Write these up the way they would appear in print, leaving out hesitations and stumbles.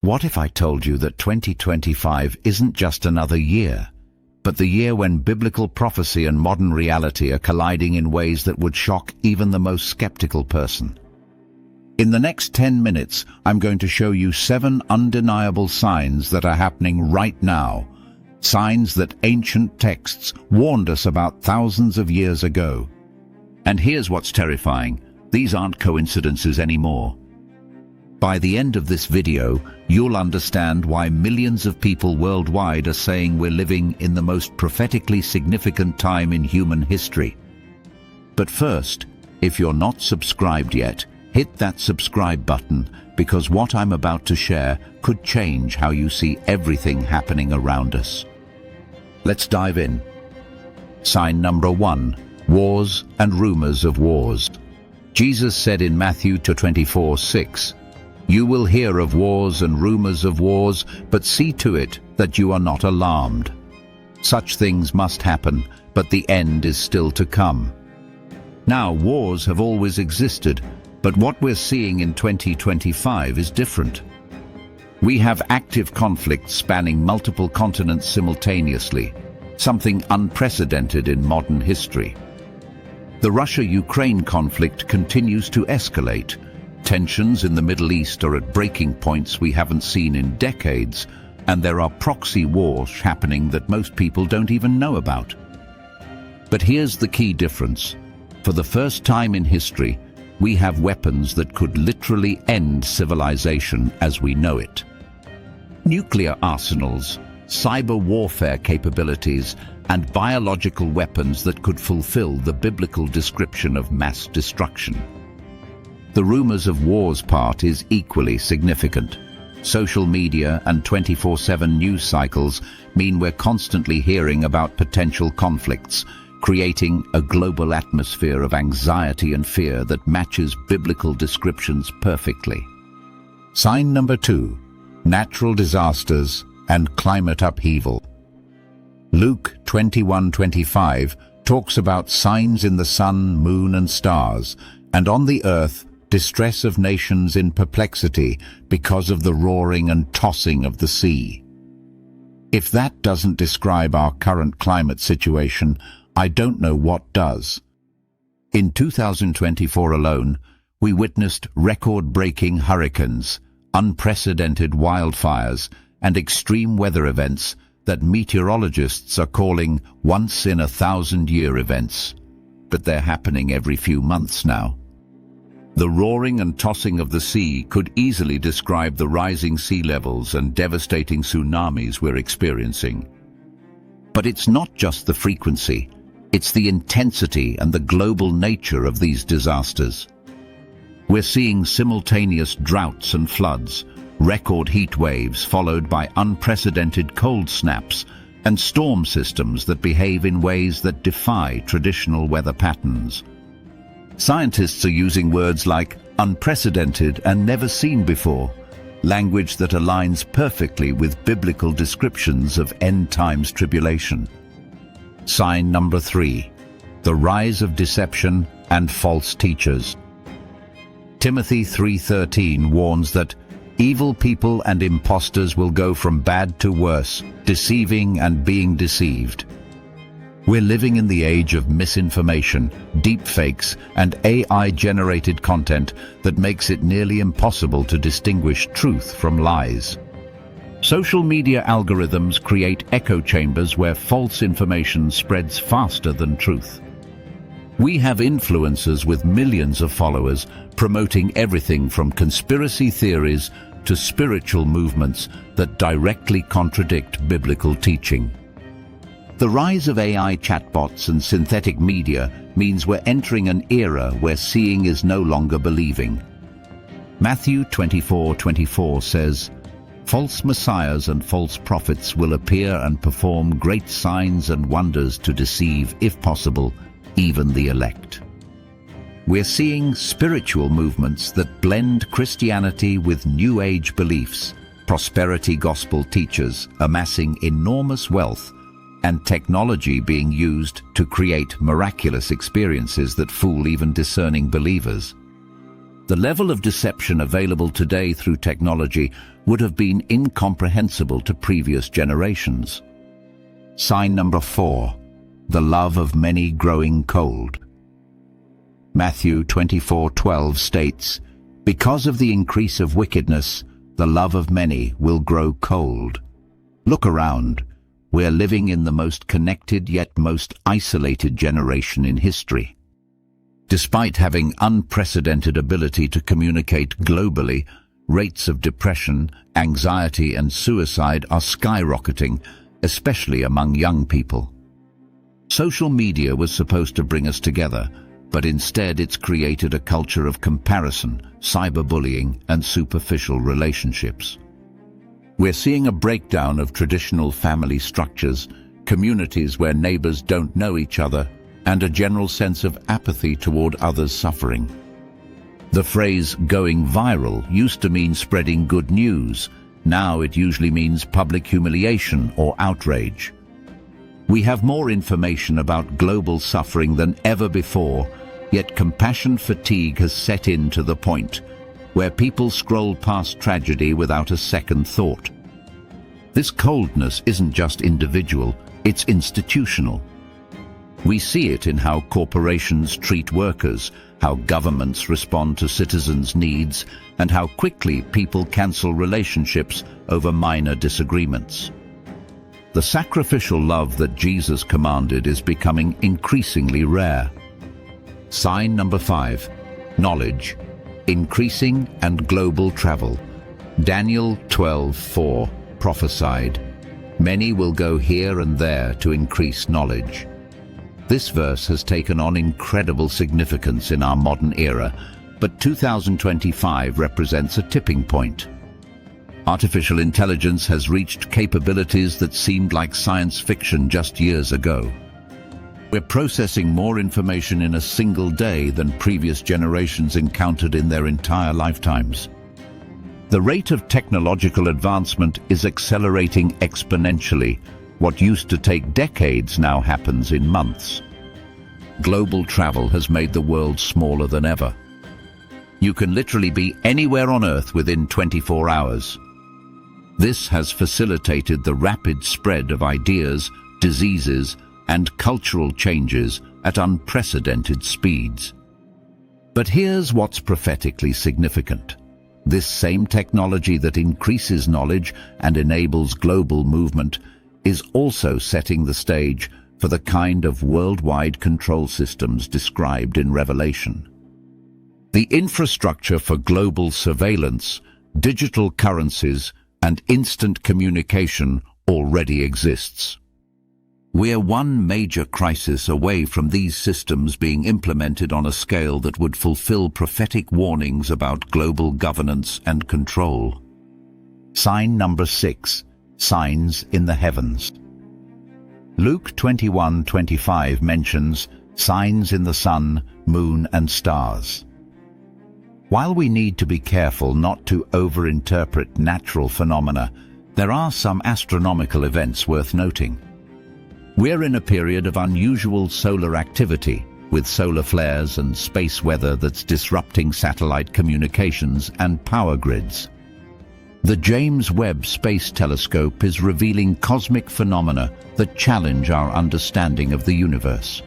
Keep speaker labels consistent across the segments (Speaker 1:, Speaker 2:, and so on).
Speaker 1: What if I told you that 2025 isn't just another year, but the year when biblical prophecy and modern reality are colliding in ways that would shock even the most skeptical person? In the next 10 minutes, I'm going to show you 7 undeniable signs that are happening right now, signs that ancient texts warned us about thousands of years ago. And here's what's terrifying: these aren't coincidences anymore. By the end of this video, you'll understand why millions of people worldwide are saying we're living in the most prophetically significant time in human history. But first, if you're not subscribed yet, hit that subscribe button, because what I'm about to share could change how you see everything happening around us. Let's dive in. Sign number 1: wars and rumors of wars. Jesus said in Matthew 24:6, "You will hear of wars and rumors of wars, but see to it that you are not alarmed. Such things must happen, but the end is still to come." Now, wars have always existed, but what we're seeing in 2025 is different. We have active conflicts spanning multiple continents simultaneously, something unprecedented in modern history. The Russia-Ukraine conflict continues to escalate. Tensions in the Middle East are at breaking points we haven't seen in decades, and there are proxy wars happening that most people don't even know about. But here's the key difference. For the first time in history, we have weapons that could literally end civilization as we know it. Nuclear arsenals, cyber warfare capabilities, and biological weapons that could fulfill the biblical description of mass destruction. The rumors of wars part is equally significant. Social media and 24/7 news cycles mean we're constantly hearing about potential conflicts, creating a global atmosphere of anxiety and fear that matches biblical descriptions perfectly. Sign number 2: natural disasters and climate upheaval. Luke 21:25 talks about signs in the sun, moon, and stars, and on the earth, distress of nations in perplexity because of the roaring and tossing of the sea. If that doesn't describe our current climate situation, I don't know what does. In 2024 alone, we witnessed record-breaking hurricanes, unprecedented wildfires, and extreme weather events that meteorologists are calling once-in-a-thousand-year events. But they're happening every few months now. The roaring and tossing of the sea could easily describe the rising sea levels and devastating tsunamis we're experiencing. But it's not just the frequency, it's the intensity and the global nature of these disasters. We're seeing simultaneous droughts and floods, record heat waves followed by unprecedented cold snaps, and storm systems that behave in ways that defy traditional weather patterns. Scientists are using words like unprecedented and never seen before, language that aligns perfectly with biblical descriptions of end times tribulation. Sign number 3: the rise of deception and false teachers. Timothy 3:13 warns that evil people and impostors will go from bad to worse, deceiving and being deceived. We're living in the age of misinformation, deepfakes, and AI-generated content that makes it nearly impossible to distinguish truth from lies. Social media algorithms create echo chambers where false information spreads faster than truth. We have influencers with millions of followers promoting everything from conspiracy theories to spiritual movements that directly contradict biblical teaching. The rise of AI chatbots and synthetic media means we're entering an era where seeing is no longer believing. Matthew 24:24 says, "False messiahs and false prophets will appear and perform great signs and wonders to deceive, if possible, even the elect." We're seeing spiritual movements that blend Christianity with New Age beliefs, prosperity gospel teachers amassing enormous wealth, and technology being used to create miraculous experiences that fool even discerning believers. The level of deception available today through technology would have been incomprehensible to previous generations. Sign number 4. The love of many growing cold. Matthew 24:12 states, "Because of the increase of wickedness, the love of many will grow cold." Look around. We're living in the most connected yet most isolated generation in history. Despite having unprecedented ability to communicate globally, rates of depression, anxiety and suicide are skyrocketing, especially among young people. Social media was supposed to bring us together, but instead it's created a culture of comparison, cyberbullying and superficial relationships. We're seeing a breakdown of traditional family structures, communities where neighbors don't know each other, and a general sense of apathy toward others' suffering. The phrase "going viral" used to mean spreading good news. Now it usually means public humiliation or outrage. We have more information about global suffering than ever before, yet compassion fatigue has set in to the point where people scroll past tragedy without a second thought. This coldness isn't just individual, it's institutional. We see it in how corporations treat workers, how governments respond to citizens' needs, and how quickly people cancel relationships over minor disagreements. The sacrificial love that Jesus commanded is becoming increasingly rare. Sign number 5. Knowledge, increasing and global travel. Daniel 12:4 prophesied, "Many will go here and there to increase knowledge." This verse has taken on incredible significance in our modern era, but 2025 represents a tipping point. Artificial intelligence has reached capabilities that seemed like science fiction just years ago. We're processing more information in a single day than previous generations encountered in their entire lifetimes. The rate of technological advancement is accelerating exponentially. What used to take decades now happens in months. Global travel has made the world smaller than ever. You can literally be anywhere on Earth within 24 hours. This has facilitated the rapid spread of ideas, diseases, and cultural changes at unprecedented speeds. But here's what's prophetically significant. This same technology that increases knowledge and enables global movement is also setting the stage for the kind of worldwide control systems described in Revelation. The infrastructure for global surveillance, digital currencies, and instant communication already exists. We're one major crisis away from these systems being implemented on a scale that would fulfill prophetic warnings about global governance and control. Sign number 6. Signs in the heavens. Luke 21:25 mentions signs in the sun, moon and stars. While we need to be careful not to overinterpret natural phenomena, there are some astronomical events worth noting. We're in a period of unusual solar activity, with solar flares and space weather that's disrupting satellite communications and power grids. The James Webb Space Telescope is revealing cosmic phenomena that challenge our understanding of the universe.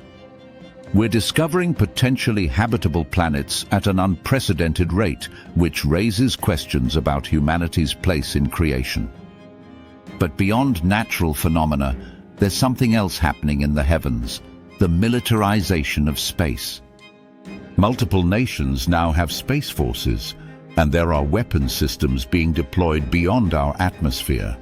Speaker 1: We're discovering potentially habitable planets at an unprecedented rate, which raises questions about humanity's place in creation. But beyond natural phenomena, there's something else happening in the heavens: the militarization of space. Multiple nations now have space forces, and there are weapon systems being deployed beyond our atmosphere.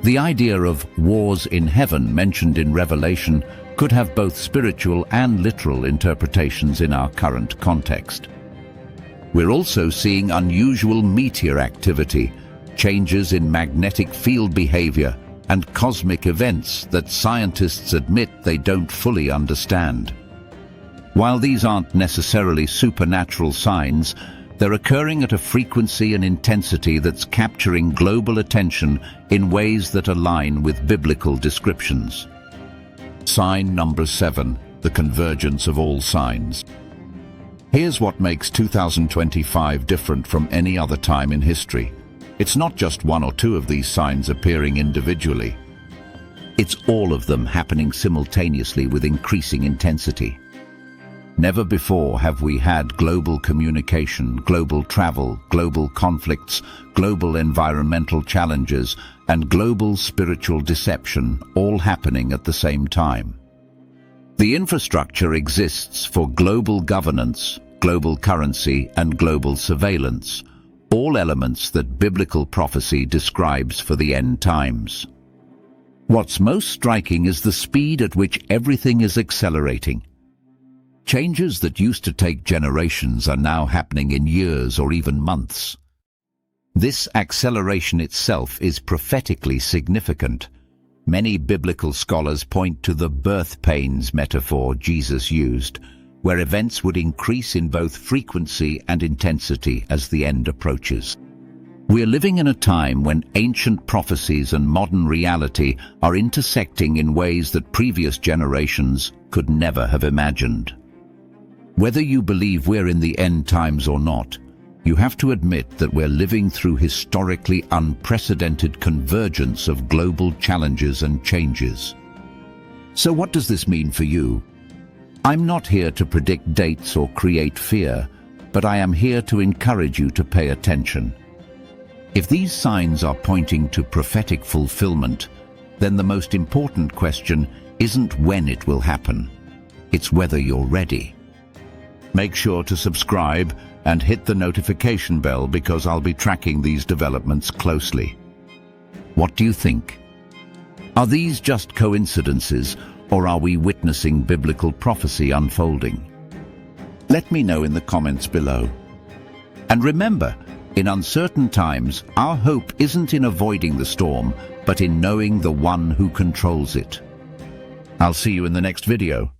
Speaker 1: The idea of wars in heaven mentioned in Revelation could have both spiritual and literal interpretations in our current context. We're also seeing unusual meteor activity, changes in magnetic field behavior, and cosmic events that scientists admit they don't fully understand. While these aren't necessarily supernatural signs, they're occurring at a frequency and intensity that's capturing global attention in ways that align with biblical descriptions. Sign number 7, the convergence of all signs. Here's what makes 2025 different from any other time in history. It's not just one or two of these signs appearing individually. It's all of them happening simultaneously with increasing intensity. Never before have we had global communication, global travel, global conflicts, global environmental challenges, and global spiritual deception all happening at the same time. The infrastructure exists for global governance, global currency, and global surveillance, all elements that biblical prophecy describes for the end times. What's most striking is the speed at which everything is accelerating. Changes that used to take generations are now happening in years or even months. This acceleration itself is prophetically significant. Many biblical scholars point to the birth pains metaphor Jesus used, where events would increase in both frequency and intensity as the end approaches. We're living in a time when ancient prophecies and modern reality are intersecting in ways that previous generations could never have imagined. Whether you believe we're in the end times or not, you have to admit that we're living through historically unprecedented convergence of global challenges and changes. So what does this mean for you? I'm not here to predict dates or create fear, but I am here to encourage you to pay attention. If these signs are pointing to prophetic fulfillment, then the most important question isn't when it will happen. It's whether you're ready. Make sure to subscribe and hit the notification bell because I'll be tracking these developments closely. What do you think? Are these just coincidences, or are we witnessing biblical prophecy unfolding? Let me know in the comments below. And remember, in uncertain times, our hope isn't in avoiding the storm, but in knowing the one who controls it. I'll see you in the next video.